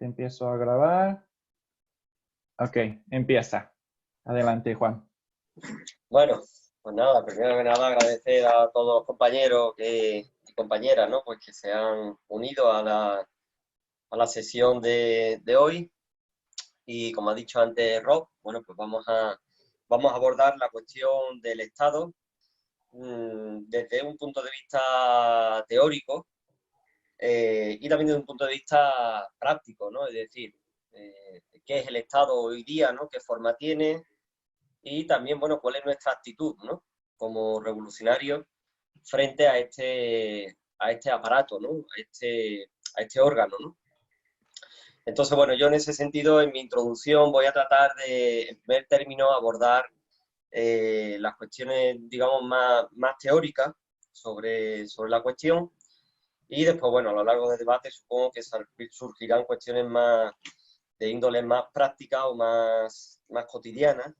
Te empiezo a grabar. Ok, empieza. Adelante, Juan. Bueno, pues nada, primero que nada agradecer a todos los compañeros y compañeras, ¿no? Pues que se han unido a la sesión de hoy. Y como ha dicho antes Rob, bueno, pues vamos a abordar la cuestión del Estado desde un punto de vista teórico y también desde un punto de vista práctico, ¿no? Es decir, qué es el Estado hoy día, ¿no? ¿Qué forma tiene? Y también, bueno, cuál es nuestra actitud, ¿no? Como revolucionarios frente a este aparato, ¿no? A este órgano, ¿no? Entonces, bueno, yo en ese sentido, en mi introducción, voy a tratar de, en primer término, abordar las cuestiones, digamos, más teóricas sobre la cuestión. Y después, bueno, a lo largo del debate supongo que surgirán cuestiones más de índole más práctica o más cotidianas.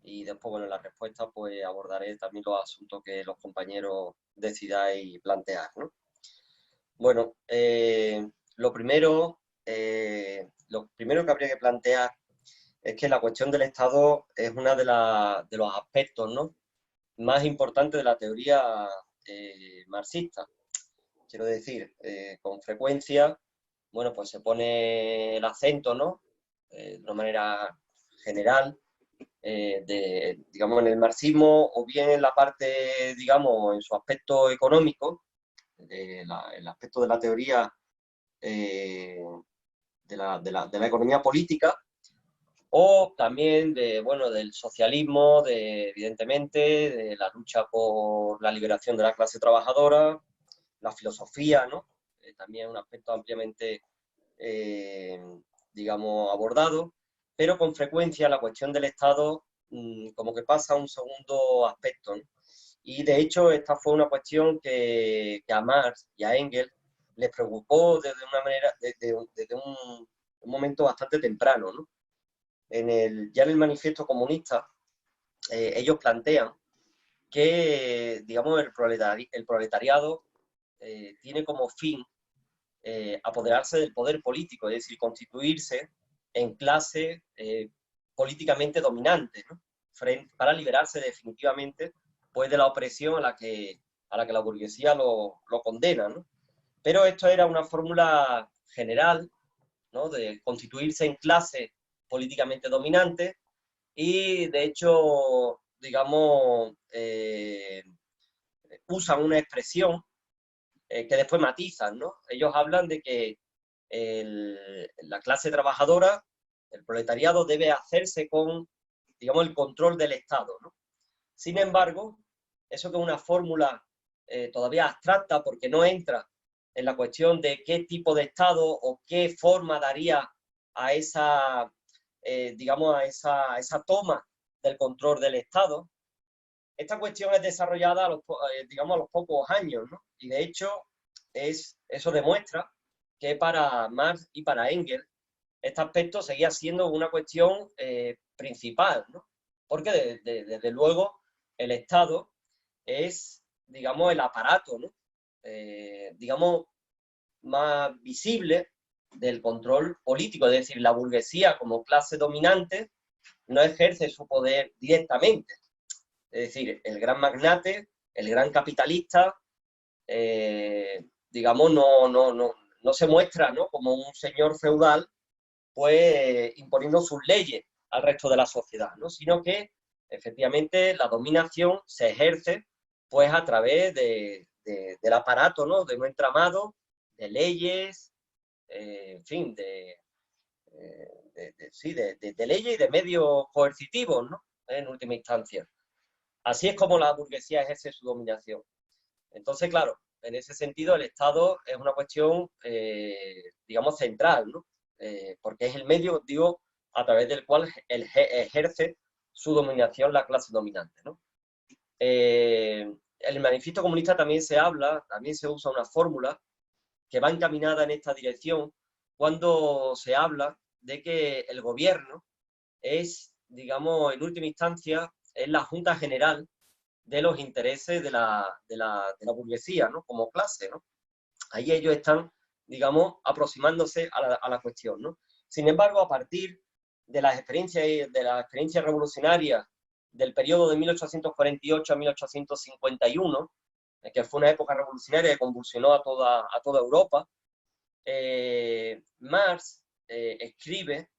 Y después, bueno, en la respuesta, pues abordaré también los asuntos que los compañeros decidáis plantear, ¿no? Bueno, lo primero que habría que plantear es que la cuestión del Estado es uno de los aspectos, ¿no? Más importantes de la teoría marxista. Quiero decir, con frecuencia, bueno, pues se pone el acento, ¿no? De una manera general, digamos, en el marxismo o bien en la parte, digamos, en su aspecto económico, el aspecto de la teoría de la economía política, o también bueno, del socialismo, evidentemente, de la lucha por la liberación de la clase trabajadora, la filosofía, ¿no? También un aspecto ampliamente, digamos, abordado, pero con frecuencia la cuestión del Estado como que pasa a un segundo aspecto, ¿no? Y de hecho esta fue una cuestión que a Marx y a Engels les preocupó desde una manera, desde un momento bastante temprano, ¿no? Ya en el manifiesto comunista ellos plantean que, digamos, el proletariado tiene como fin apoderarse del poder político, es decir, constituirse en clase políticamente dominante, ¿no? Para liberarse definitivamente pues, de la opresión a la que la burguesía lo condena, ¿no? Pero esto era una fórmula general, ¿no? De constituirse en clase políticamente dominante y, de hecho, digamos, usan una expresión que después matizan, ¿no? Ellos hablan de que la clase trabajadora, el proletariado, debe hacerse con, digamos, el control del Estado, ¿no? Sin embargo, eso que es una fórmula todavía abstracta porque no entra en la cuestión de qué tipo de Estado o qué forma daría a esa, digamos, a esa toma del control del Estado. Esta cuestión es desarrollada digamos, a los pocos años, ¿no? Y de hecho, eso demuestra que para Marx y para Engels este aspecto seguía siendo una cuestión principal, ¿no? Porque desde luego el Estado es, digamos, el aparato, ¿no? Digamos, más visible del control político, es decir, la burguesía como clase dominante no ejerce su poder directamente. Es decir, el gran magnate, el gran capitalista, digamos, no se muestra, ¿no? Como un señor feudal, pues imponiendo sus leyes al resto de la sociedad, ¿no? Sino que efectivamente la dominación se ejerce pues a través del aparato, ¿no? De un entramado de leyes, en fin, sí, de leyes y de medios coercitivos, ¿no? En última instancia. Así es como la burguesía ejerce su dominación. Entonces, claro, en ese sentido el Estado es una cuestión, digamos, central, ¿no? Porque es el medio, digo, a través del cual ejerce su dominación la clase dominante, ¿no? En el manifiesto comunista también se usa una fórmula que va encaminada en esta dirección cuando se habla de que el gobierno es, digamos, en última instancia, es la Junta General de los intereses de la burguesía, ¿no? Como clase, ¿no? Ahí ellos están digamos, aproximándose a la cuestión, ¿no? Sin embargo, a partir de las experiencias revolucionarias del periodo de 1848 a 1851, que fue una época revolucionaria que convulsionó a toda Europa, Marx escribe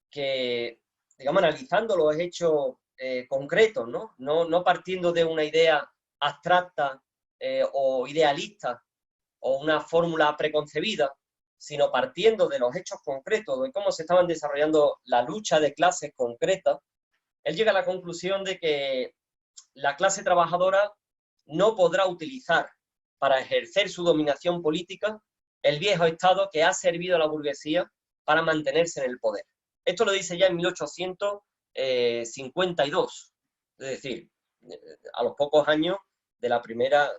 que, digamos, analizando los hechos concretos, ¿no? No partiendo de una idea abstracta o idealista o una fórmula preconcebida, sino partiendo de los hechos concretos, de cómo se estaban desarrollando la lucha de clases concretas, él llega a la conclusión de que la clase trabajadora no podrá utilizar para ejercer su dominación política el viejo Estado que ha servido a la burguesía para mantenerse en el poder. Esto lo dice ya en 1852, es decir, a los pocos años de la primera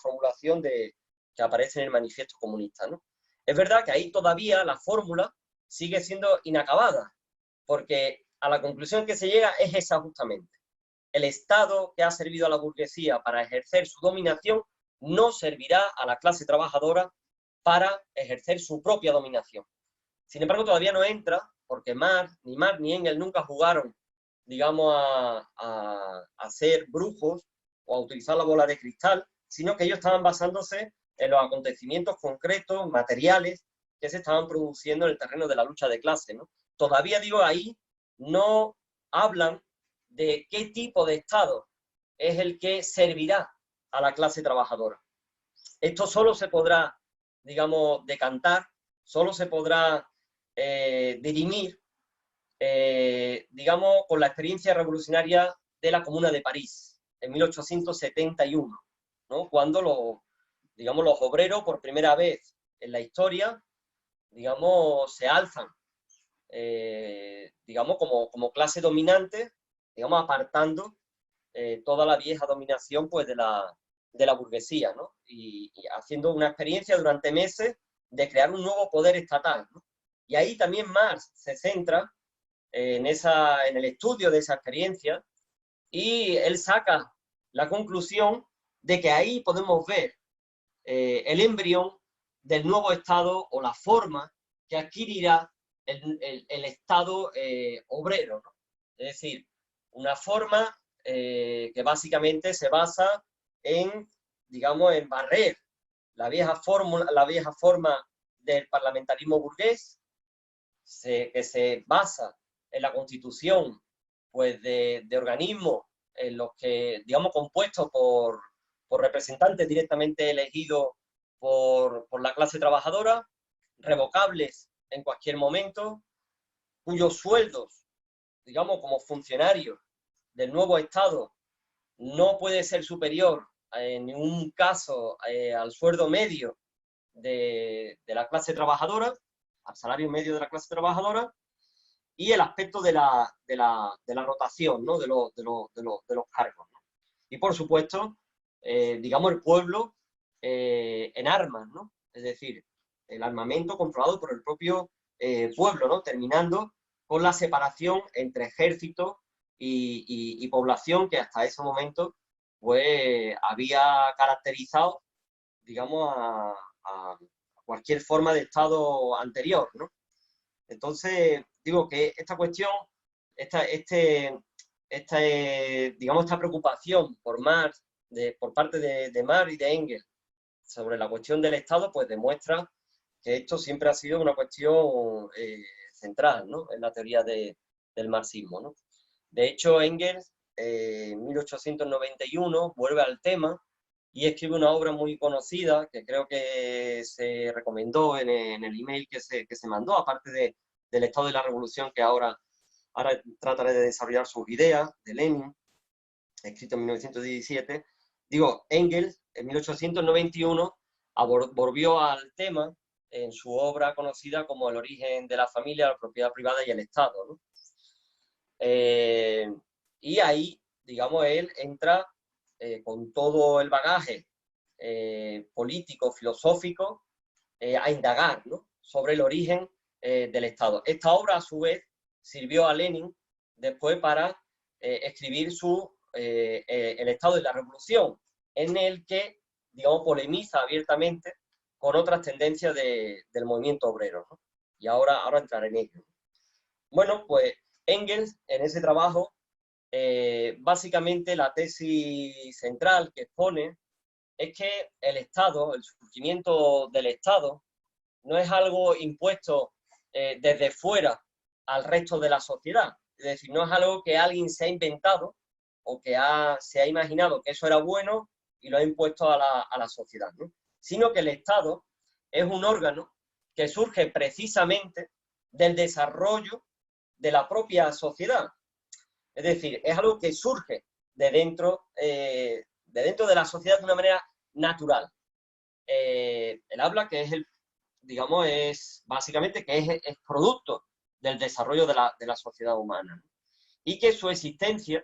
formulación que aparece en el Manifiesto Comunista, ¿no? Es verdad que ahí todavía la fórmula sigue siendo inacabada, porque a la conclusión que se llega es esa justamente. El Estado que ha servido a la burguesía para ejercer su dominación no servirá a la clase trabajadora para ejercer su propia dominación. Sin embargo, todavía no entra, porque ni Marx ni Engels nunca jugaron, digamos, a ser brujos o a utilizar la bola de cristal, sino que ellos estaban basándose en los acontecimientos concretos, materiales, que se estaban produciendo en el terreno de la lucha de clase, ¿no? Todavía, digo, ahí no hablan de qué tipo de Estado es el que servirá a la clase trabajadora. Esto solo se podrá, digamos, decantar, solo se podrá dirimir, digamos, con la experiencia revolucionaria de la Comuna de París, en 1871, ¿no? Cuando los obreros, por primera vez en la historia, digamos, se alzan, digamos, como clase dominante, digamos, apartando toda la vieja dominación, pues, de la burguesía, ¿no? Y haciendo una experiencia durante meses de crear un nuevo poder estatal, ¿no? Y ahí también Marx se centra en el estudio de esa experiencia, y él saca la conclusión de que ahí podemos ver el embrión del nuevo Estado o la forma que adquirirá el Estado obrero, ¿no? Es decir, una forma que básicamente se basa en, digamos, en barrer la vieja forma del parlamentarismo burgués, que se basa en la constitución, pues, de organismos en los que, digamos, compuestos por representantes directamente elegidos por la clase trabajadora, revocables en cualquier momento, cuyos sueldos, digamos, como funcionarios del nuevo Estado, no puede ser superior en ningún caso al sueldo medio de la clase trabajadora, al salario medio de la clase trabajadora, y el aspecto de la rotación, ¿no? de los cargos, ¿no? Y por supuesto, digamos, el pueblo en armas, ¿no? Es decir, el armamento controlado por el propio pueblo, ¿no? Terminando con la separación entre ejército y población que hasta ese momento, pues, había caracterizado, digamos, a cualquier forma de Estado anterior, ¿no? Entonces, digo que esta cuestión, digamos, esta preocupación por Marx, por parte de Marx y de Engels sobre la cuestión del Estado, pues demuestra que esto siempre ha sido una cuestión central, ¿no? En la teoría del marxismo, ¿no? De hecho, Engels, en 1891, vuelve al tema y escribe una obra muy conocida, que creo que se recomendó en el email que se mandó, aparte del Estado de la Revolución, que ahora trataré de desarrollar sus ideas, de Lenin, escrito en 1917. Digo, Engels, en 1891, volvió al tema en su obra conocida como El origen de la familia, la propiedad privada y el Estado, ¿no? Y ahí, digamos, él entra con todo el bagaje político, filosófico, a indagar, ¿no? Sobre el origen del Estado. Esta obra, a su vez, sirvió a Lenin después para escribir El Estado de la Revolución, en el que, digamos, polemiza abiertamente con otras tendencias del movimiento obrero, ¿no? Y ahora entraré en ello. Bueno, pues Engels, en ese trabajo, básicamente la tesis central que expone es que el Estado, el surgimiento del Estado, no es algo impuesto desde fuera al resto de la sociedad. Es decir, no es algo que alguien se ha inventado o que se ha imaginado que eso era bueno y lo ha impuesto a la sociedad, ¿no? Sino que el Estado es un órgano que surge precisamente del desarrollo de la propia sociedad. Es decir, es algo que surge de dentro de la sociedad de una manera natural. Él habla que digamos, es básicamente que es producto del desarrollo de la sociedad humana, ¿no? Y que su existencia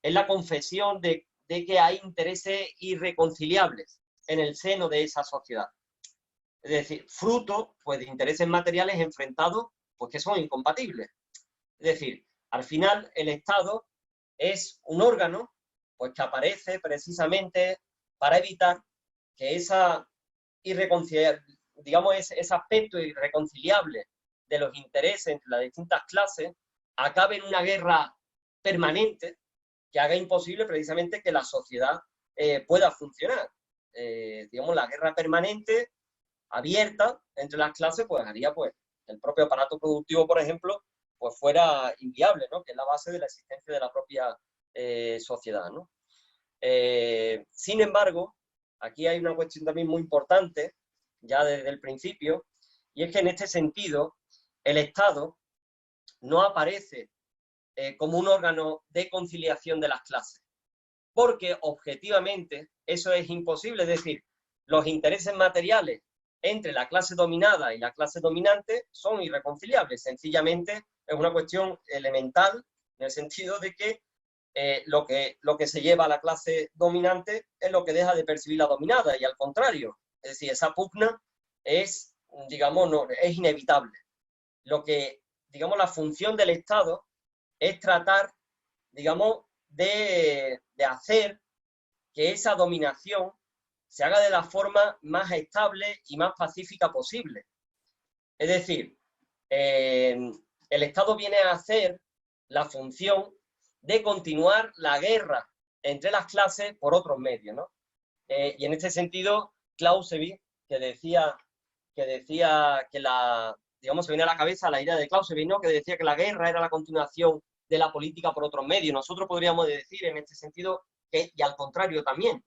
es la confesión de que hay intereses irreconciliables en el seno de esa sociedad. Es decir, fruto pues, de intereses materiales enfrentados pues, que son incompatibles. Es decir, al final el Estado es un órgano pues, que aparece precisamente para evitar que esa digamos, ese aspecto irreconciliable de los intereses entre las distintas clases acabe en una guerra permanente que haga imposible precisamente que la sociedad pueda funcionar. Digamos, la guerra permanente, abierta entre las clases, pues haría pues, que el propio aparato productivo, por ejemplo, pues fuera inviable, ¿no? Que es la base de la existencia de la propia sociedad, ¿no? Sin embargo, aquí hay una cuestión también muy importante, ya desde el principio, y es que en este sentido el Estado no aparece como un órgano de conciliación de las clases, porque objetivamente eso es imposible, es decir, los intereses materiales entre la clase dominada y la clase dominante son irreconciliables, sencillamente es una cuestión elemental en el sentido de que lo que se lleva a la clase dominante es lo que deja de percibir la dominada y al contrario, es decir, esa pugna es, digamos, es inevitable. Lo que, digamos, la función del Estado es tratar, digamos, de hacer que esa dominación se haga de la forma más estable y más pacífica posible. Es decir, el Estado viene a hacer la función de continuar la guerra entre las clases por otros medios, ¿no? Y en este sentido, Clausewitz, que decía que digamos, se viene a la cabeza la idea de Clausewitz, ¿no? Que decía que la guerra era la continuación de la política por otros medios. Nosotros podríamos decir en este sentido que, y al contrario también,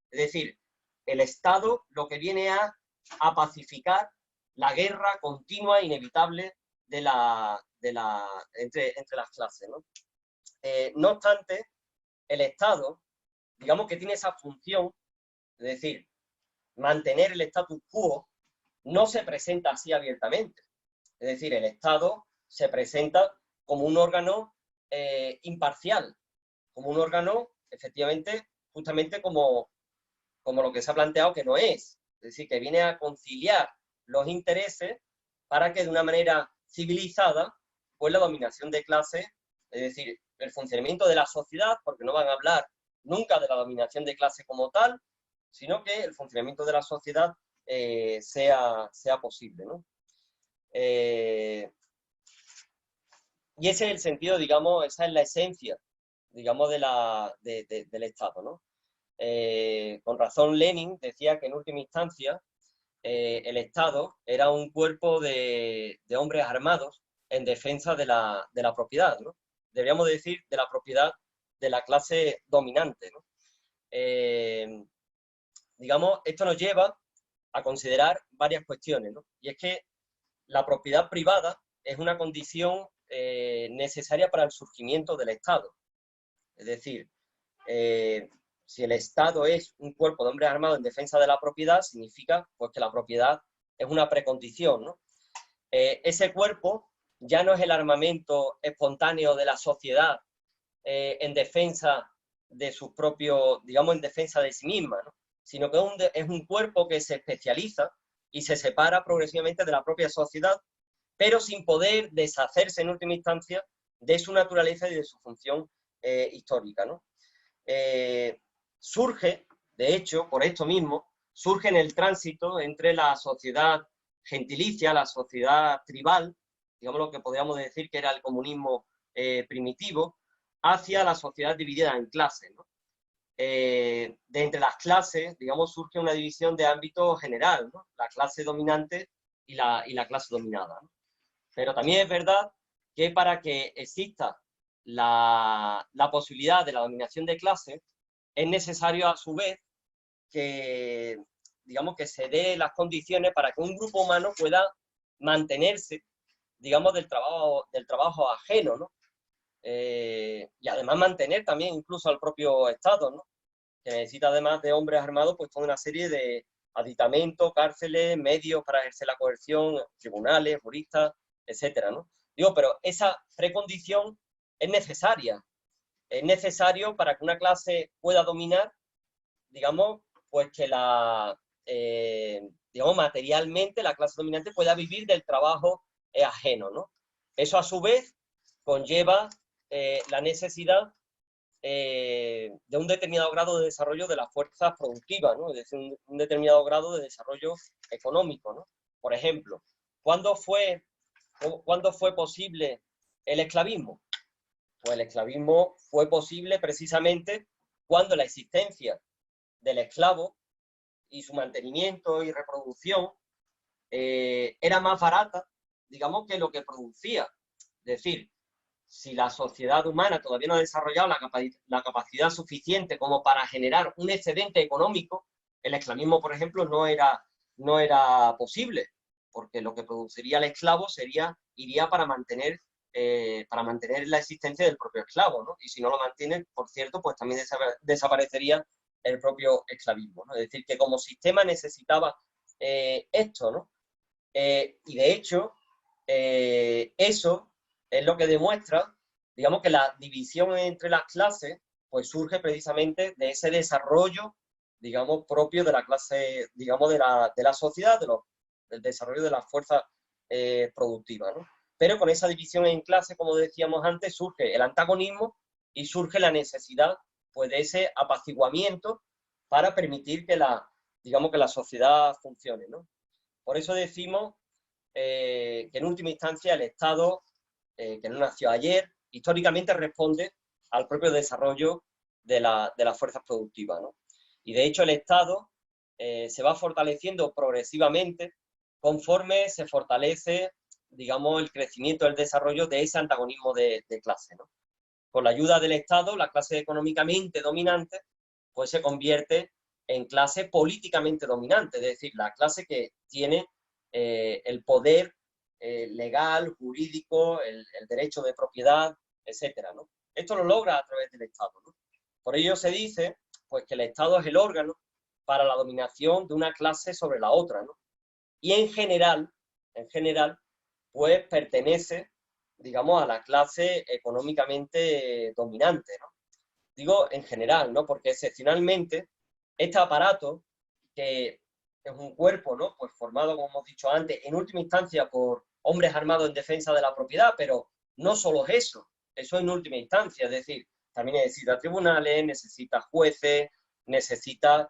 es decir, el Estado lo que viene a pacificar la guerra continua e inevitable entre las clases, ¿no? No obstante, el Estado, digamos que tiene esa función, es decir, mantener el status quo, no se presenta así abiertamente. Es decir, el Estado se presenta como un órgano imparcial, como un órgano, efectivamente, justamente como lo que se ha planteado que no es. Es decir, que viene a conciliar los intereses para que de una manera civilizada, pues la dominación de clase, es decir, el funcionamiento de la sociedad, porque no van a hablar nunca de la dominación de clase como tal, sino que el funcionamiento de la sociedad sea posible, ¿no? Y ese es el sentido, digamos, esa es la esencia, digamos, del Estado, ¿no? Con razón Lenin decía que en última instancia el Estado era un cuerpo de hombres armados en defensa de la propiedad, ¿no? Deberíamos decir de la propiedad de la clase dominante, ¿no? Digamos, esto nos lleva a considerar varias cuestiones, ¿no? Y es que la propiedad privada es una condición necesaria para el surgimiento del Estado. Es decir, si el Estado es un cuerpo de hombres armados en defensa de la propiedad, significa pues, que la propiedad es una precondición, ¿no? Ese cuerpo ya no es el armamento espontáneo de la sociedad en defensa de sus propios, digamos, en defensa de sí misma, ¿no? Sino que es un cuerpo que se especializa y se separa progresivamente de la propia sociedad, pero sin poder deshacerse en última instancia de su naturaleza y de su función histórica, ¿no? Surge, de hecho, por esto mismo, surge en el tránsito entre la sociedad gentilicia, la sociedad tribal, digamos lo que podríamos decir que era el comunismo primitivo, hacia la sociedad dividida en clases, ¿no? De entre las clases, digamos, surge una división de ámbito general, ¿no? La clase dominante y la clase dominada, ¿no? Pero también es verdad que para que exista la posibilidad de la dominación de clases, es necesario a su vez que, digamos, que se dé las condiciones para que un grupo humano pueda mantenerse, digamos, del trabajo ajeno, ¿no? Y además mantener también incluso al propio Estado, ¿no? Que necesita además de hombres armados, pues toda una serie de aditamentos, cárceles, medios para ejercer la coerción, tribunales, juristas, etcétera, ¿no? Digo, pero esa precondición es necesaria. Es necesario para que una clase pueda dominar, digamos, pues que digamos, materialmente la clase dominante pueda vivir del trabajo ajeno, ¿no? Eso a su vez conlleva la necesidad de un determinado grado de desarrollo de las fuerzas productivas, ¿no? Es decir, un determinado grado de desarrollo económico, ¿no? Por ejemplo, ¿cuándo fue posible el esclavismo? Pues el esclavismo fue posible precisamente cuando la existencia del esclavo y su mantenimiento y reproducción era más barata, digamos, que lo que producía. Es decir, si la sociedad humana todavía no ha desarrollado la capacidad suficiente como para generar un excedente económico, el esclavismo, por ejemplo, no era posible, porque lo que produciría el esclavo iría para mantener la existencia del propio esclavo, ¿no? Y si no lo mantiene, por cierto, pues también desaparecería el propio esclavismo, ¿no? Es decir, que como sistema necesitaba esto, ¿no? Y de hecho, eso es lo que demuestra, digamos, que la división entre las clases pues surge precisamente de ese desarrollo, digamos, propio de la clase, digamos, de la sociedad, del desarrollo de las fuerzas productivas, ¿no? Pero con esa división en clase, como decíamos antes, surge el antagonismo y surge la necesidad, pues, de ese apaciguamiento para permitir digamos, que la sociedad funcione, ¿no? Por eso decimos que en última instancia el Estado, que no nació ayer, históricamente responde al propio desarrollo de las fuerzas productivas, ¿no? Y de hecho el Estado se va fortaleciendo progresivamente conforme se fortalece, digamos, el crecimiento, el desarrollo de ese antagonismo de clase, ¿no? Con la ayuda del Estado, la clase económicamente dominante pues se convierte en clase políticamente dominante, es decir, la clase que tiene el poder legal, jurídico, el derecho de propiedad, etcétera, ¿no? Esto lo logra a través del Estado, ¿no? Por ello se dice pues, que el Estado es el órgano para la dominación de una clase sobre la otra, ¿no? Y en general, pues pertenece, digamos, a la clase económicamente dominante, ¿no? Digo en general, ¿no? Porque excepcionalmente este aparato, que es un cuerpo, ¿no? Pues formado, como hemos dicho antes, en última instancia por hombres armados en defensa de la propiedad, pero no solo es eso en última instancia, es decir, también necesita tribunales, necesita jueces, necesita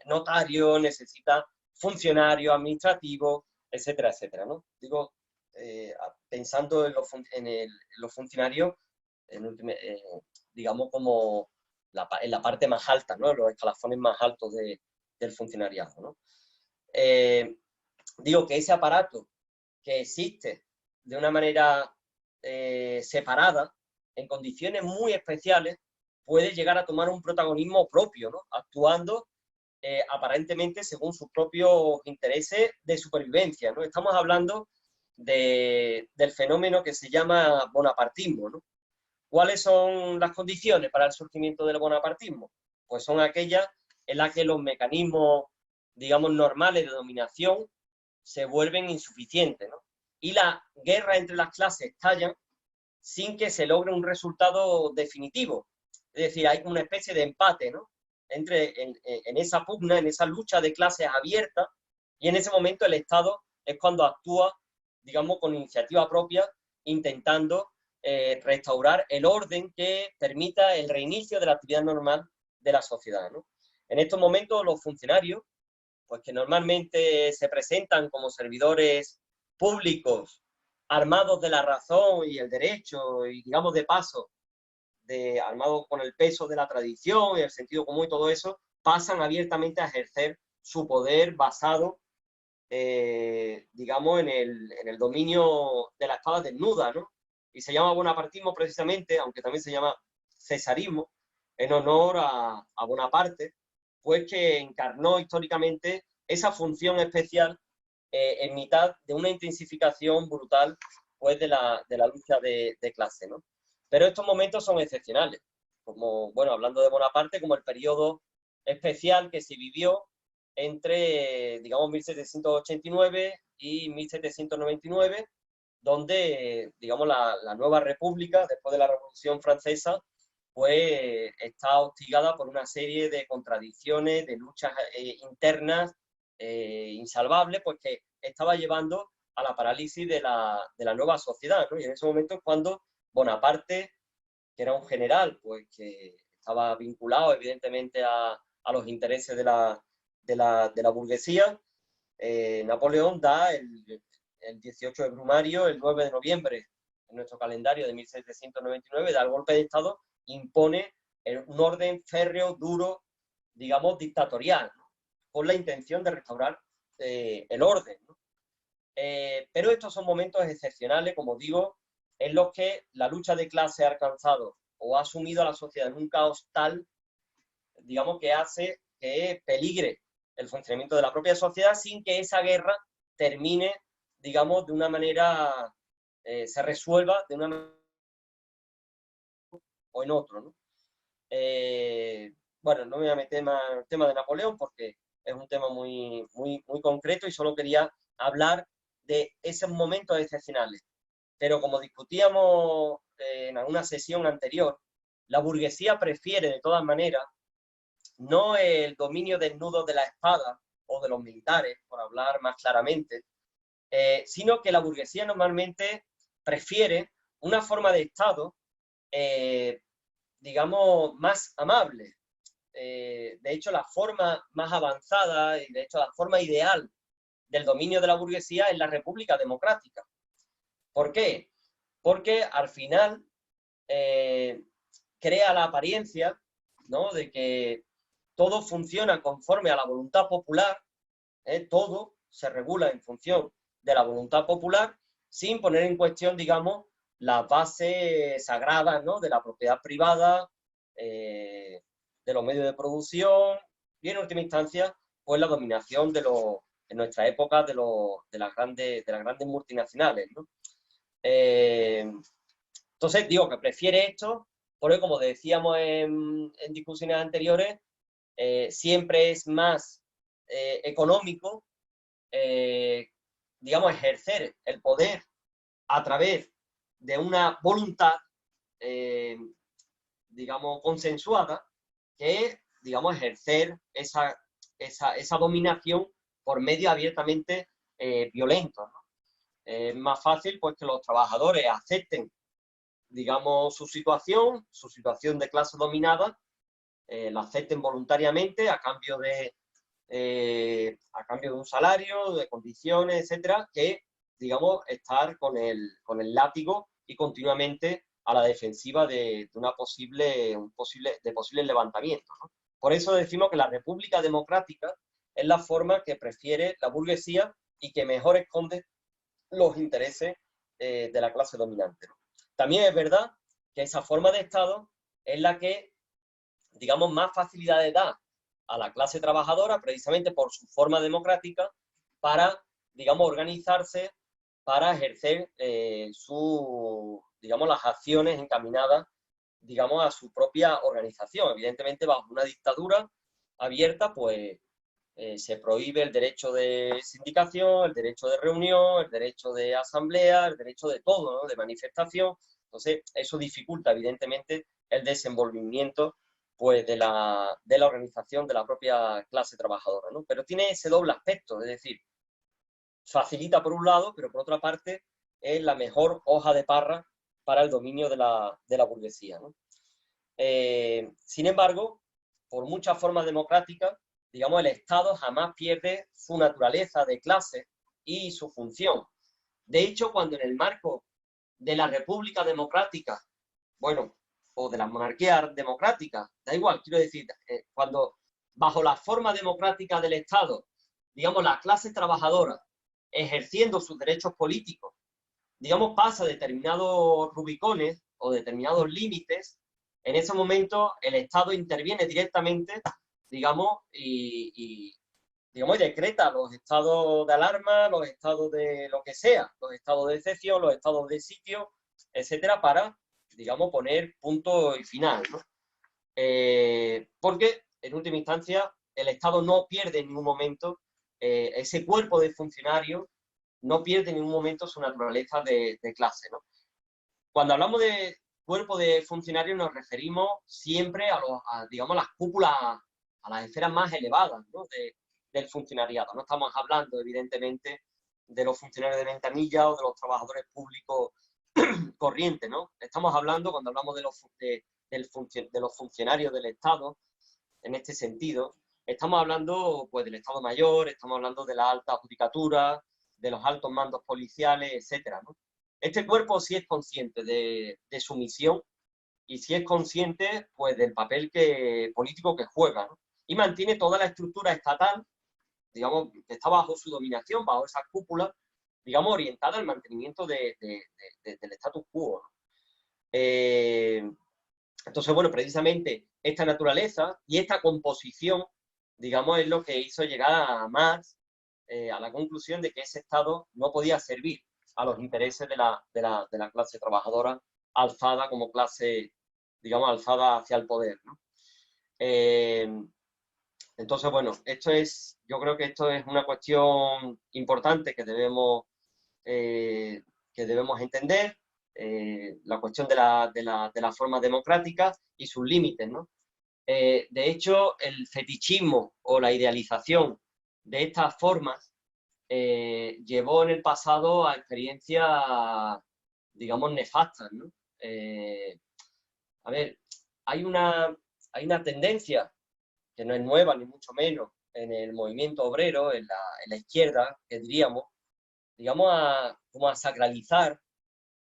notarios, necesita funcionarios administrativos, etcétera, etcétera, ¿no? Digo, pensando en los funcionarios, digamos, como en la parte más alta, ¿no? Los escalafones más altos del funcionariado, ¿no? Digo que ese aparato que existe de una manera separada, en condiciones muy especiales, puede llegar a tomar un protagonismo propio, ¿no? Actuando aparentemente según sus propios intereses de supervivencia, ¿no? Estamos hablando del fenómeno que se llama bonapartismo, ¿no? ¿Cuáles son las condiciones para el surgimiento del bonapartismo? Pues son aquellas en las que los mecanismos, digamos, normales de dominación se vuelven insuficientes, ¿no? Y la guerra entre las clases estalla sin que se logre un resultado definitivo. Es decir, hay una especie de empate, ¿no? En esa pugna, en esa lucha de clases abierta, y en ese momento el Estado es cuando actúa, digamos, con iniciativa propia, intentando restaurar el orden que permita el reinicio de la actividad normal de la sociedad, ¿no? En estos momentos los funcionarios, pues que normalmente se presentan como servidores públicos, armados de la razón y el derecho, y digamos de paso, armados con el peso de la tradición y el sentido común y todo eso, pasan abiertamente a ejercer su poder basado, digamos, en el dominio de la espada desnuda, ¿no? Y se llama bonapartismo precisamente, aunque también se llama cesarismo, en honor a Bonaparte, pues que encarnó históricamente esa función especial en mitad de una intensificación brutal pues, de la lucha de clase, ¿no? Pero estos momentos son excepcionales, como, bueno, hablando de Bonaparte, como el periodo especial que se vivió entre, digamos, 1789 y 1799, donde, digamos, la nueva república, después de la Revolución Francesa, pues está hostigada por una serie de contradicciones, de luchas internas insalvables, pues que estaba llevando a la parálisis de la nueva sociedad, ¿no? Y en ese momento es cuando Bonaparte, que era un general, pues que estaba vinculado evidentemente a los intereses de la burguesía, Napoleón da el 18 de Brumario, el 9 de noviembre, en nuestro calendario de 1799, da el golpe de Estado, impone un orden férreo, duro, digamos, dictatorial, ¿no? Con la intención de restaurar el orden, ¿no? Pero estos son momentos excepcionales, como digo, en los que la lucha de clase ha alcanzado o ha asumido a la sociedad en un caos tal, digamos, que hace que peligre el funcionamiento de la propia sociedad sin que esa guerra termine, digamos, de una manera, se resuelva de una manera o en otro, ¿no? Bueno, no me voy a meter más en el tema de Napoleón porque es un tema muy, muy, muy concreto y solo quería hablar de esos momentos excepcionales. Pero como discutíamos en alguna sesión anterior, la burguesía prefiere de todas maneras no el dominio desnudo de la espada o de los militares, por hablar más claramente, sino que la burguesía normalmente prefiere una forma de Estado, digamos, más amable. De hecho, la forma más avanzada y de hecho la forma ideal del dominio de la burguesía es la república democrática. ¿Por qué? Porque al final crea la apariencia, ¿no?, de que todo funciona conforme a la voluntad popular, todo se regula en función de la voluntad popular, sin poner en cuestión, digamos, las bases sagradas, ¿no?, de la propiedad privada, de los medios de producción y, en última instancia, pues la dominación en nuestra época de las grandes multinacionales, ¿no? Entonces, digo que prefiere esto, porque como decíamos en discusiones anteriores, siempre es más económico, digamos, ejercer el poder a través de una voluntad, digamos, consensuada, que, digamos, ejercer esa dominación por medios abiertamente violentos, ¿no? Es más fácil pues que los trabajadores acepten, digamos, su situación de clase dominada, la acepten voluntariamente a cambio de un salario, de condiciones, etcétera, que, digamos, estar con el látigo y continuamente a la defensiva de posibles levantamientos, ¿no? Por eso decimos que la república democrática es la forma que prefiere la burguesía y que mejor esconde los intereses de la clase dominante, ¿no? También es verdad que esa forma de Estado es la que, digamos, más facilidades da a la clase trabajadora, precisamente por su forma democrática, para, digamos, organizarse, para ejercer digamos, las acciones encaminadas, digamos, a su propia organización. Evidentemente, bajo una dictadura abierta, pues se prohíbe el derecho de sindicación, el derecho de reunión, el derecho de asamblea, el derecho de todo, ¿no?, de manifestación. Entonces, eso dificulta, evidentemente, el desenvolvimiento pues, de la organización de la propia clase trabajadora, ¿no? Pero tiene ese doble aspecto, es decir, facilita por un lado, pero por otra parte es la mejor hoja de parra para el dominio de la burguesía, ¿no? Sin embargo, por muchas formas democráticas, digamos, el Estado jamás pierde su naturaleza de clase y su función. De hecho, cuando en el marco de la República Democrática, bueno, o de la monarquía democrática, da igual, quiero decir, cuando bajo la forma democrática del Estado, digamos, la clase trabajadora, ejerciendo sus derechos políticos, digamos, pasa determinados rubicones o determinados límites, en ese momento el Estado interviene directamente, digamos, digamos, y decreta los estados de alarma, los estados de lo que sea, los estados de excepción, los estados de sitio, etcétera, para, digamos, poner punto y final, ¿no? Porque, en última instancia, el Estado no pierde en ningún momento, ese cuerpo de funcionarios no pierde en ningún momento su naturaleza de clase, ¿no? Cuando hablamos de cuerpo de funcionarios nos referimos siempre digamos, las cúpulas, a las esferas más elevadas, ¿no? Del funcionariado. No estamos hablando, evidentemente, de los funcionarios de ventanilla o de los trabajadores públicos corrientes, ¿no? Estamos hablando, cuando hablamos de los funcionarios del Estado, en este sentido, estamos hablando pues, del Estado Mayor, estamos hablando de la alta judicatura, de los altos mandos policiales, etcétera, ¿no? Este cuerpo sí es consciente de su misión y sí es consciente pues, del papel político que juega, ¿no? Y mantiene toda la estructura estatal, digamos, que está bajo su dominación, bajo esa cúpula, digamos, orientada al mantenimiento del status quo, ¿no? Entonces, bueno, precisamente esta naturaleza y esta composición, digamos, es lo que hizo llegar a Marx a la conclusión de que ese Estado no podía servir a los intereses de la clase trabajadora alzada como clase, digamos, alzada hacia el poder, ¿no? Entonces, bueno, yo creo que esto es una cuestión importante que debemos entender, la cuestión de la forma democrática y sus límites, ¿no? De hecho, el fetichismo o la idealización de estas formas llevó en el pasado a experiencias, digamos, nefastas, ¿no? A ver, hay una tendencia que no es nueva ni mucho menos en el movimiento obrero, en la izquierda, que diríamos, digamos, como a sacralizar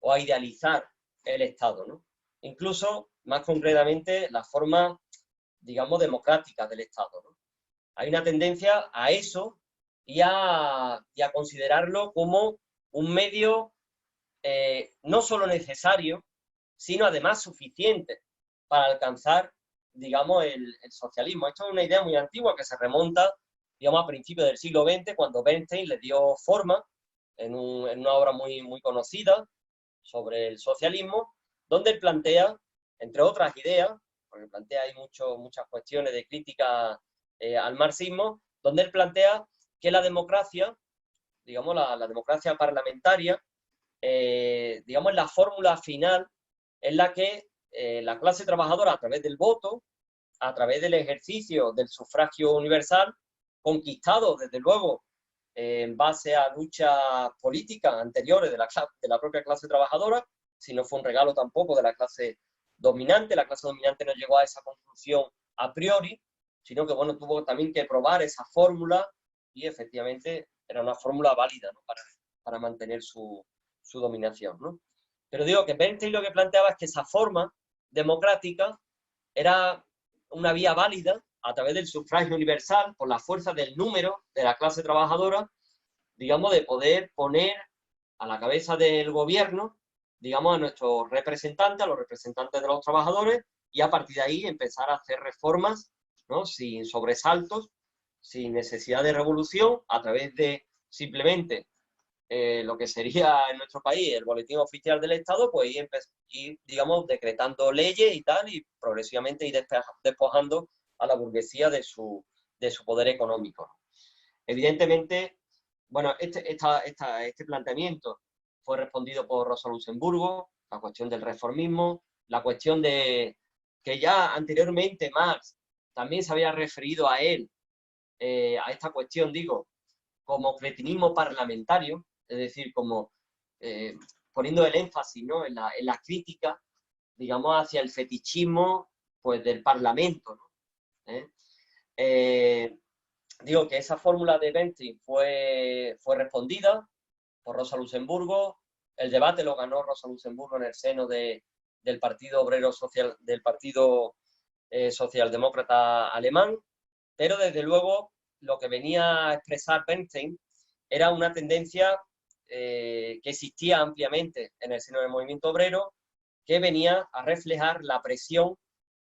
o a idealizar el Estado, ¿no? Incluso, más concretamente, la forma, digamos, democrática del Estado, ¿no? Hay una tendencia a eso y a considerarlo como un medio no solo necesario, sino además suficiente para alcanzar, digamos, el socialismo. Esto es una idea muy antigua que se remonta, digamos, a principios del siglo XX, cuando Bernstein le dio forma en una obra muy, muy conocida sobre el socialismo, donde él plantea, entre otras ideas, porque plantea ahí muchas cuestiones de crítica al marxismo, donde él plantea que la democracia, digamos, la democracia parlamentaria, digamos, es la fórmula final en la que la clase trabajadora, a través del voto, a través del ejercicio del sufragio universal, conquistado, desde luego, en base a luchas políticas anteriores de la propia clase trabajadora, si no fue un regalo tampoco de la clase dominante. La clase dominante no llegó a esa conclusión a priori, sino que, bueno, tuvo también que probar esa fórmula y efectivamente era una fórmula válida, ¿no? para mantener su dominación, ¿no? Pero digo que Bernstein lo que planteaba es que esa forma democrática era una vía válida a través del sufragio universal, por la fuerza del número de la clase trabajadora, digamos, de poder poner a la cabeza del gobierno, digamos, a nuestros representantes, a los representantes de los trabajadores, y a partir de ahí empezar a hacer reformas, ¿no? Sin sobresaltos, sin necesidad de revolución, a través de simplemente lo que sería en nuestro país el boletín oficial del Estado, pues ir, digamos, decretando leyes y tal, y progresivamente ir despojando a la burguesía de su poder económico. Evidentemente, bueno, este planteamiento fue respondido por Rosa Luxemburgo, la cuestión del reformismo, la cuestión de que ya anteriormente Marx también se había referido a él, a esta cuestión, digo, como cretinismo parlamentario, es decir, como poniendo el énfasis, ¿no? en la crítica, digamos, hacia el fetichismo pues, del Parlamento, ¿no? ¿eh? Digo que esa fórmula de Bentham fue respondida por Rosa Luxemburgo. El debate lo ganó Rosa Luxemburgo en el seno del Partido Obrero Social, del Partido Socialdemócrata Alemán, pero desde luego lo que venía a expresar Bentham era una tendencia que existía ampliamente en el seno del movimiento obrero, que venía a reflejar la presión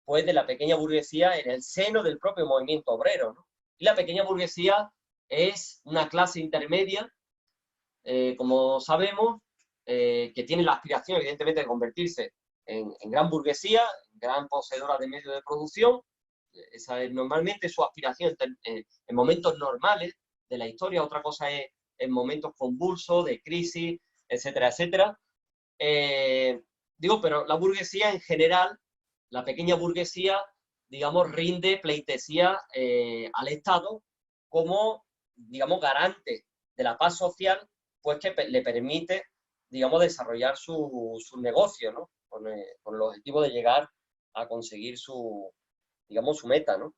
pues, de la pequeña burguesía en el seno del propio movimiento obrero, ¿no? Y la pequeña burguesía es una clase intermedia, como sabemos, que tiene la aspiración, evidentemente, de convertirse en gran burguesía, gran poseedora de medios de producción. Esa es normalmente su aspiración en momentos normales de la historia. Otra cosa es en momentos convulsos, de crisis, etcétera, etcétera. Digo, pero la burguesía en general, la pequeña burguesía, digamos, rinde pleitesía al Estado como, digamos, garante de la paz social, pues que le permite, digamos, desarrollar su negocio, ¿no? Con el objetivo de llegar a conseguir digamos, su meta, ¿no?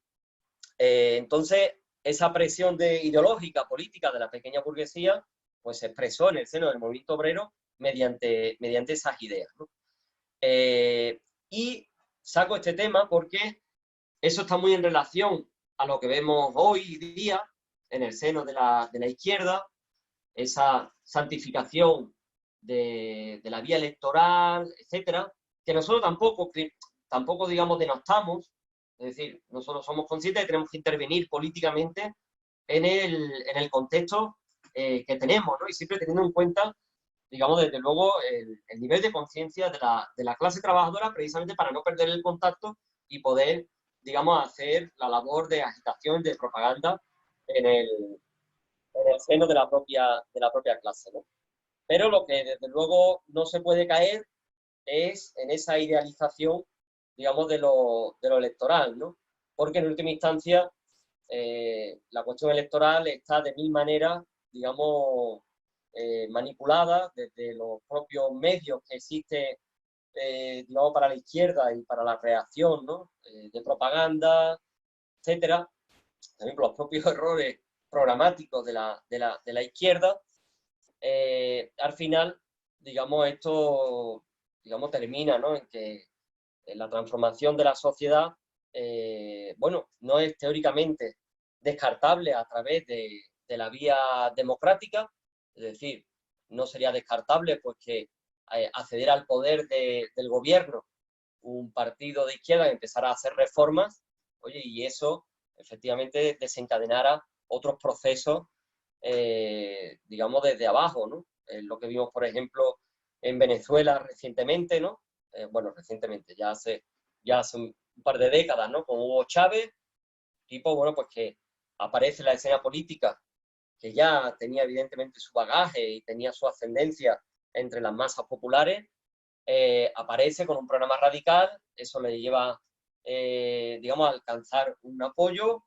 Entonces, esa presión ideológica, política de la pequeña burguesía, pues se expresó en el seno del movimiento obrero mediante esas ideas, ¿no? Y saco este tema porque eso está muy en relación a lo que vemos hoy día en el seno de la izquierda, esa santificación de la vía electoral, etcétera, que nosotros tampoco digamos, denostamos, es decir, nosotros somos conscientes de que tenemos que intervenir políticamente en el contexto que tenemos, ¿no? Y siempre teniendo en cuenta, digamos, desde luego, el nivel de conciencia de la clase trabajadora, precisamente para no perder el contacto y poder, digamos, hacer la labor de agitación, de propaganda en el seno de la propia clase, ¿no? Pero lo que desde luego no se puede caer es en esa idealización, digamos, de lo electoral, ¿no? Porque en última instancia la cuestión electoral está de mil maneras, digamos, manipulada desde los propios medios que existen, digamos, para la izquierda y para la reacción, ¿no? De propaganda, etcétera. También por los propios errores programáticos de la izquierda. Al final, digamos, esto, digamos, termina, ¿no? En que la transformación de la sociedad, bueno, no es teóricamente descartable a través de la vía democrática, es decir, no sería descartable pues que acceder al poder del gobierno un partido de izquierda que empezara a hacer reformas, oye, y eso efectivamente desencadenara otros procesos, digamos, desde abajo, ¿no? Lo que vimos, por ejemplo, en Venezuela recientemente, ¿no? Bueno, recientemente, ya hace un par de décadas, ¿no? Con Hugo Chávez, tipo, bueno, pues que aparece en la escena política, que ya tenía evidentemente su bagaje y tenía su ascendencia entre las masas populares, aparece con un programa radical, eso le lleva, digamos, a alcanzar un apoyo,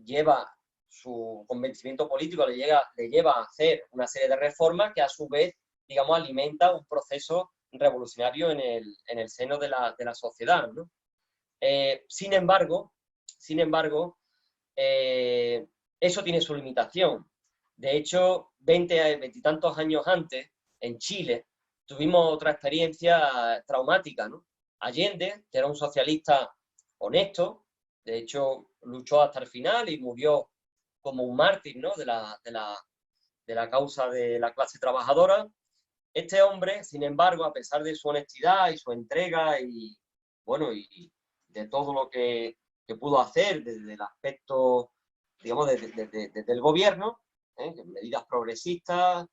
lleva su convencimiento político, le lleva a hacer una serie de reformas que a su vez, digamos, alimenta un proceso revolucionario en el seno de la sociedad, ¿no? Sin embargo, eso tiene su limitación. De hecho, 20 y tantos años antes, en Chile, tuvimos otra experiencia traumática, ¿no? Allende, que era un socialista honesto, de hecho luchó hasta el final y murió como un mártir, ¿no? de la causa de la clase trabajadora. Este hombre, sin embargo, a pesar de su honestidad y su entrega y, bueno, y de todo lo que pudo hacer desde el aspecto, digamos, desde el gobierno, medidas progresistas,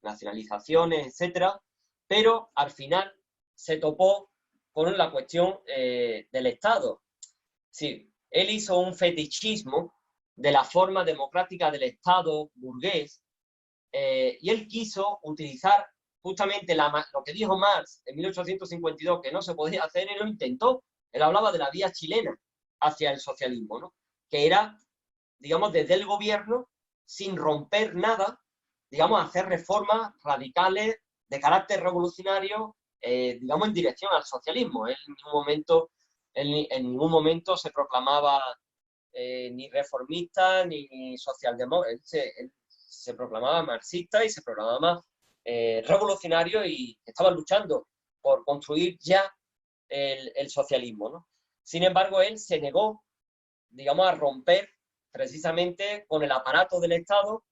nacionalizaciones, etcétera, pero al final se topó con la cuestión del Estado. Sí, él hizo un fetichismo de la forma democrática del Estado burgués, y él quiso utilizar justamente lo que dijo Marx en 1852, que no se podía hacer, él lo intentó. Él hablaba de la vía chilena hacia el socialismo, ¿no? Que era, digamos, desde el gobierno, sin romper nada, digamos, hacer reformas radicales de carácter revolucionario, digamos, en dirección al socialismo. Él en ningún momento se proclamaba ni reformista ni socialdemócrata. Él se proclamaba marxista y se proclamaba revolucionario y estaba luchando por construir ya el socialismo, ¿no? Sin embargo, él se negó, digamos, a romper precisamente con el aparato del Estado,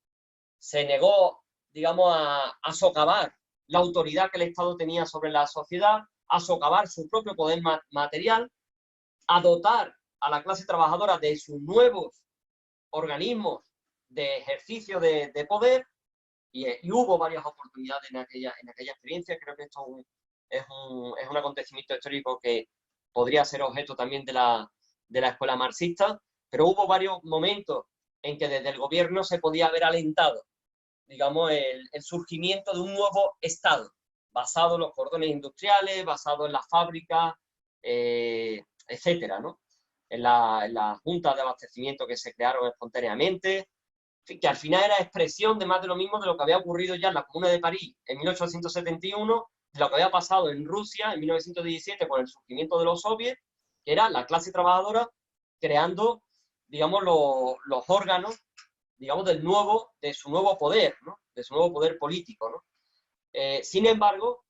se negó, digamos, a socavar la autoridad que el Estado tenía sobre la sociedad, a socavar su propio poder material, a dotar a la clase trabajadora de sus nuevos organismos de ejercicio de poder, y hubo varias oportunidades en aquella experiencia. Creo que esto es un acontecimiento histórico que podría ser objeto también de la escuela marxista, pero hubo varios momentos en que desde el gobierno se podía haber alentado, digamos, el surgimiento de un nuevo Estado, basado en los cordones industriales, basado en las fábricas, etcétera, ¿no? En las juntas de abastecimiento que se crearon espontáneamente, que al final era expresión de más de lo mismo de lo que había ocurrido ya en la Comuna de París en 1871, de lo que había pasado en Rusia en 1917 con el surgimiento de los soviets, que era la clase trabajadora creando, digamos, los órganos, digamos, de su nuevo poder, ¿no? De su nuevo poder político, ¿no? Sin embargo,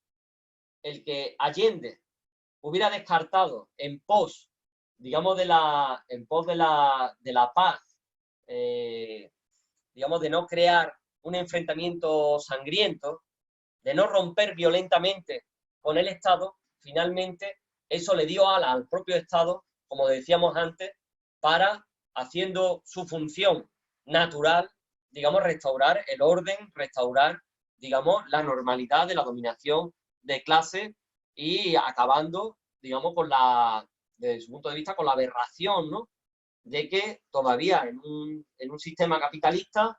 el que Allende hubiera descartado en pos, digamos, de la paz, digamos, de no crear un enfrentamiento sangriento, de no romper violentamente con el Estado, finalmente eso le dio alas al propio Estado, como decíamos antes, para, haciendo su función natural, digamos, restaurar el orden, restaurar, digamos, la normalidad de la dominación de clase y acabando, digamos, desde su punto de vista, con la aberración, ¿no?, de que todavía en un sistema capitalista,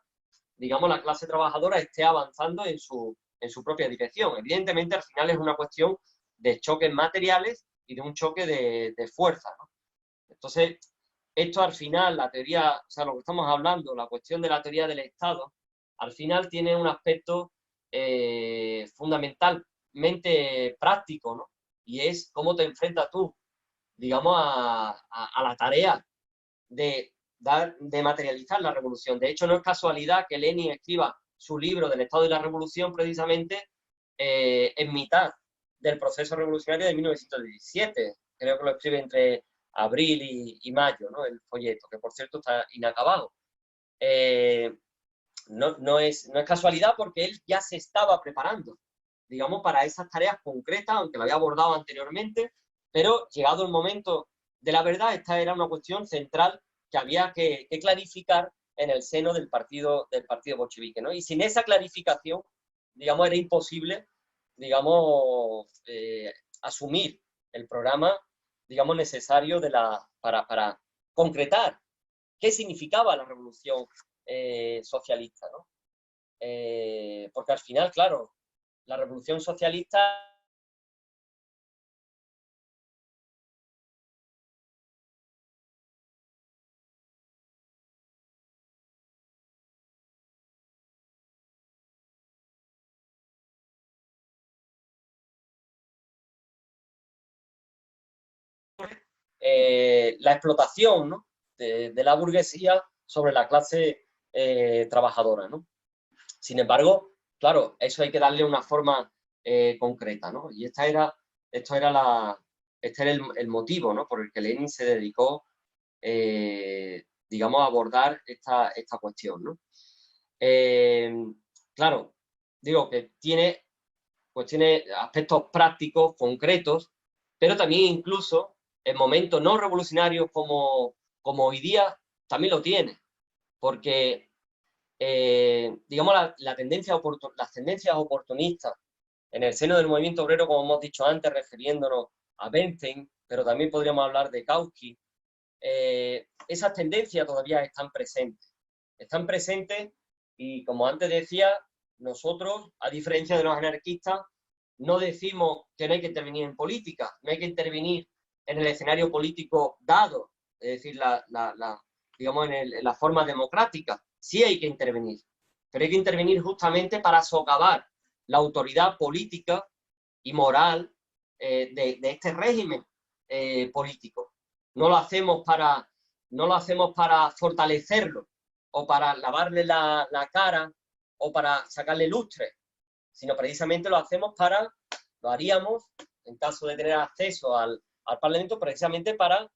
digamos, la clase trabajadora esté avanzando en su propia dirección. Evidentemente, al final es una cuestión de choques materiales y de un choque de fuerza, ¿no? Entonces, esto al final, la teoría, o sea, lo que estamos hablando, la cuestión de la teoría del Estado, al final tiene un aspecto fundamentalmente práctico, ¿no? Y es cómo te enfrentas tú, digamos, a la tarea de materializar la revolución. De hecho, no es casualidad que Lenin escriba su libro del Estado y la Revolución precisamente en mitad del proceso revolucionario de 1917. Creo que lo escribe entre abril y mayo, ¿no?, el folleto, que por cierto está inacabado. No es casualidad, porque él ya se estaba preparando, digamos, para esas tareas concretas, aunque lo había abordado anteriormente, pero llegado el momento de la verdad, esta era una cuestión central que había que clarificar en el seno del partido bolchevique, ¿no? Y sin esa clarificación, digamos, era imposible, digamos, asumir el programa, digamos, necesario para concretar qué significaba la revolución socialista, ¿no? Porque al final, claro, la revolución socialista la explotación, ¿no?, de la burguesía sobre la clase trabajadora, ¿no? Sin embargo, claro, eso hay que darle una forma concreta, ¿no? Y este era el motivo, ¿no?, por el que Lenin se dedicó, digamos, a abordar esta cuestión, ¿no? Claro, digo que tiene aspectos prácticos, concretos, pero también incluso en momentos no revolucionarios como hoy día también lo tiene, porque digamos, las tendencias oportunistas en el seno del movimiento obrero, como hemos dicho antes, refiriéndonos a Bernstein, pero también podríamos hablar de Kautsky, esas tendencias todavía están presentes y, como antes decía, nosotros, a diferencia de los anarquistas, no decimos que no hay que intervenir en política, no hay que intervenir en el escenario político dado, es decir, digamos, en la forma democrática. Sí hay que intervenir, pero hay que intervenir justamente para socavar la autoridad política y moral de este régimen político. No lo hacemos para no lo hacemos para fortalecerlo o para lavarle la cara o para sacarle lustre, sino precisamente lo haríamos en caso de tener acceso al Parlamento, precisamente para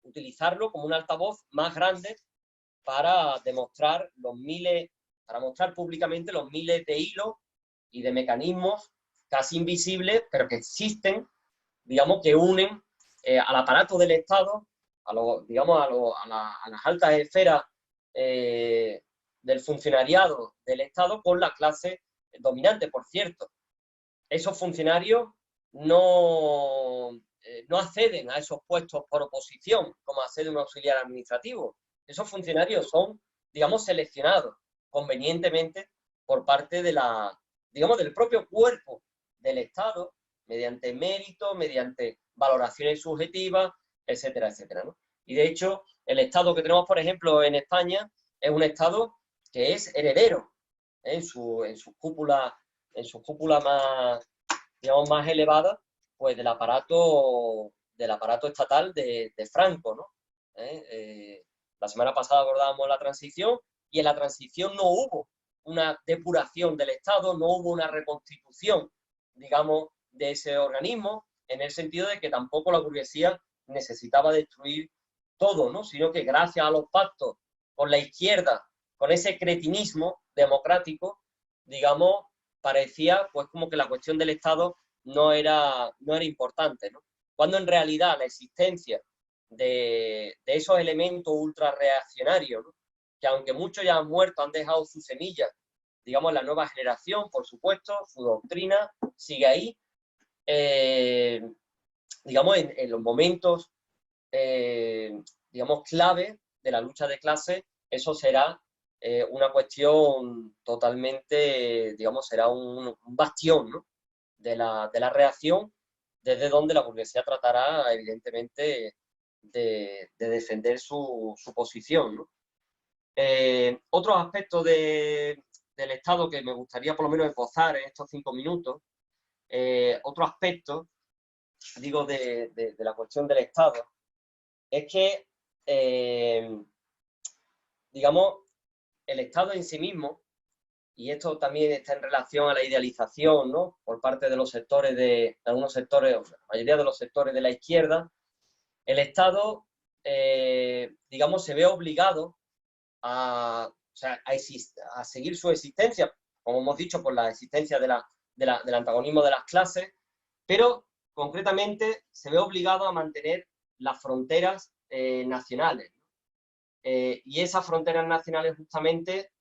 utilizarlo como un altavoz más grande para demostrar para mostrar públicamente los miles de hilos y de mecanismos casi invisibles, pero que existen, digamos, que unen al aparato del Estado, digamos, a las altas esferas del funcionariado del Estado con la clase dominante. Por cierto, esos funcionarios no acceden a esos puestos por oposición, como accede un auxiliar administrativo. Esos funcionarios son, digamos, seleccionados convenientemente por parte digamos, del propio cuerpo del Estado, mediante mérito, mediante valoraciones subjetivas, etcétera, etcétera, ¿no? Y de hecho, el Estado que tenemos, por ejemplo, en España, es un Estado que es heredero, ¿eh? en su cúpula más, digamos, más elevada, pues del aparato estatal de Franco, ¿no? La semana pasada abordábamos la transición, y en la transición no hubo una depuración del Estado, no hubo una reconstitución, digamos, de ese organismo, en el sentido de que tampoco la burguesía necesitaba destruir todo, ¿no? Sino que gracias a los pactos con la izquierda, con ese cretinismo democrático, digamos, parecía pues como que la cuestión del Estado no era importante, ¿no? Cuando en realidad la existencia de esos elementos ultra reaccionarios, ¿no? Que aunque muchos ya han muerto, han dejado su semilla, digamos, la nueva generación, por supuesto, su doctrina sigue ahí, digamos, en los momentos, digamos, clave de la lucha de clases, eso será una cuestión totalmente, digamos, será un bastión, ¿no? de la reacción, desde donde la burguesía tratará, evidentemente, de defender su posición, ¿no? Otros aspectos del Estado que me gustaría por lo menos esbozar en estos 5 minutos, otro aspecto, digo, de la cuestión del Estado, es que, digamos, el Estado en sí mismo, y esto también está en relación a la idealización, ¿no? Por parte de los sectores algunos sectores, la mayoría de los sectores de la izquierda, el Estado, digamos, se ve obligado a seguir su existencia, como hemos dicho, por la existencia del antagonismo de las clases, pero concretamente se ve obligado a mantener las fronteras nacionales. Y esas fronteras nacionales justamente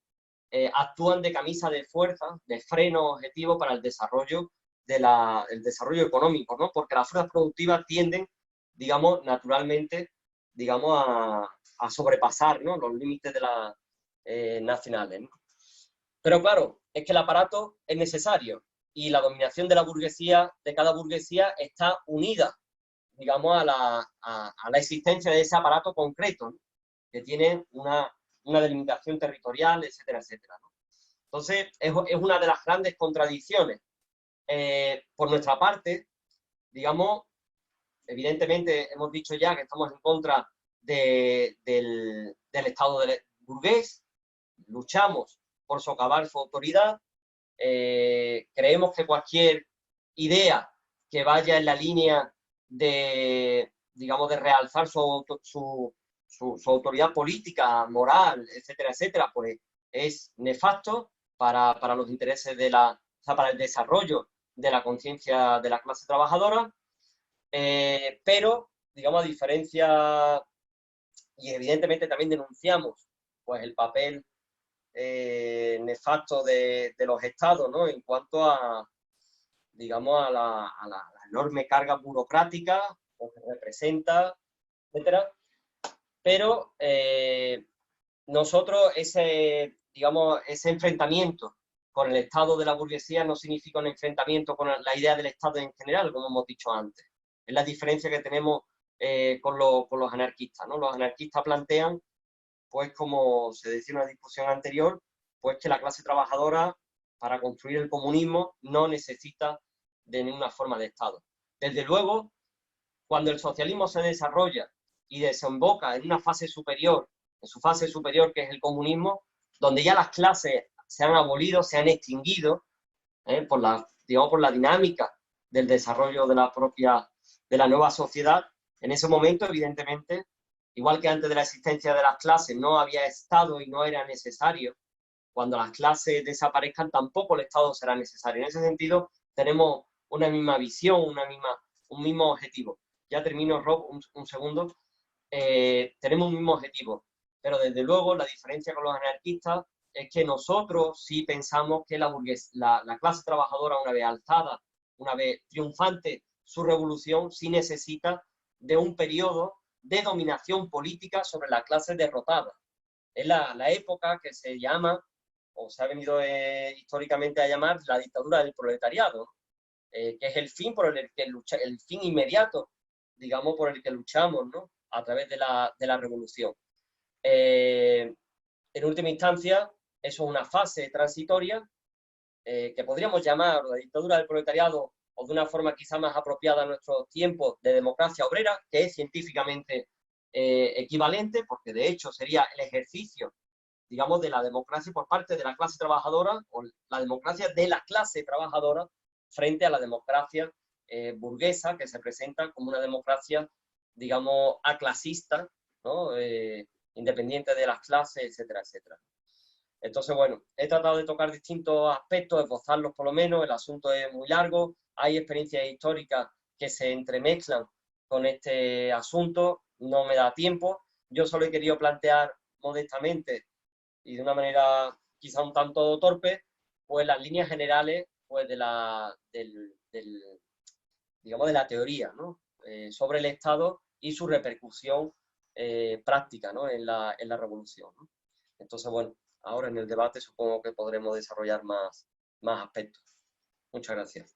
actúan de camisa de fuerza, de freno objetivo para el desarrollo, el desarrollo económico, ¿no? Porque las fuerzas productivas tienden, digamos, naturalmente, digamos, a sobrepasar, ¿no? Los límites de las nacionales, ¿no? Pero claro, es que el aparato es necesario y la dominación de la burguesía, de cada burguesía, está unida, digamos, a la existencia de ese aparato concreto, ¿no? Que tiene una delimitación territorial, etcétera, etcétera, ¿no? Entonces, es una de las grandes contradicciones. Por nuestra parte, digamos, evidentemente hemos dicho ya que estamos en contra del Estado burgués, luchamos por socavar su autoridad, creemos que cualquier idea que vaya en la línea de, digamos, de realzar su autoridad política, moral, etcétera, etcétera, pues es nefasto para los intereses para el desarrollo de la conciencia de la clase trabajadora, pero, digamos, a diferencia, y evidentemente también denunciamos pues el papel nefasto de los estados, ¿no? En cuanto a, digamos, a la enorme carga burocrática que representa, etcétera. Pero nosotros digamos, ese enfrentamiento con el Estado de la burguesía no significa un enfrentamiento con la idea del Estado en general, como hemos dicho antes. Es la diferencia que tenemos con los anarquistas, ¿no? Los anarquistas plantean, pues como se decía en una discusión anterior, pues que la clase trabajadora, para construir el comunismo, no necesita de ninguna forma de Estado. Desde luego, cuando el socialismo se desarrolla y desemboca en una fase superior, en su fase superior, que es el comunismo, donde ya las clases se han abolido, se han extinguido, por la dinámica del desarrollo de la nueva sociedad. En ese momento, evidentemente, igual que antes de la existencia de las clases no había Estado y no era necesario, cuando las clases desaparezcan tampoco el Estado será necesario. En ese sentido, tenemos una misma visión, un mismo objetivo. Ya termino, Rob, un segundo. Tenemos un mismo objetivo, pero desde luego la diferencia con los anarquistas es que nosotros sí pensamos que la clase trabajadora, una vez alzada, una vez triunfante su revolución, sí necesita de un periodo de dominación política sobre la clase derrotada. Es la época que se llama, o se ha venido históricamente a llamar, la dictadura del proletariado, que es el fin por el que el fin inmediato, digamos, por el que luchamos, ¿no? A través de la revolución. En última instancia, eso es una fase transitoria que podríamos llamar la dictadura del proletariado, o de una forma quizá más apropiada a nuestros tiempos, de democracia obrera, que es científicamente equivalente, porque de hecho sería el ejercicio, digamos, de la democracia por parte de la clase trabajadora, o la democracia de la clase trabajadora frente a la democracia burguesa, que se presenta como una democracia, digamos, aclasista, ¿no? Independiente de las clases, etcétera, etcétera. Entonces, bueno, he tratado de tocar distintos aspectos, esbozarlos por lo menos, el asunto es muy largo, hay experiencias históricas que se entremezclan con este asunto, no me da tiempo. Yo solo he querido plantear modestamente y de una manera quizá un tanto torpe, pues las líneas generales pues digamos, de la teoría, ¿no? Sobre el Estado y su repercusión práctica, ¿no? en la revolución, ¿no? Entonces, bueno, ahora en el debate supongo que podremos desarrollar más aspectos. Muchas gracias.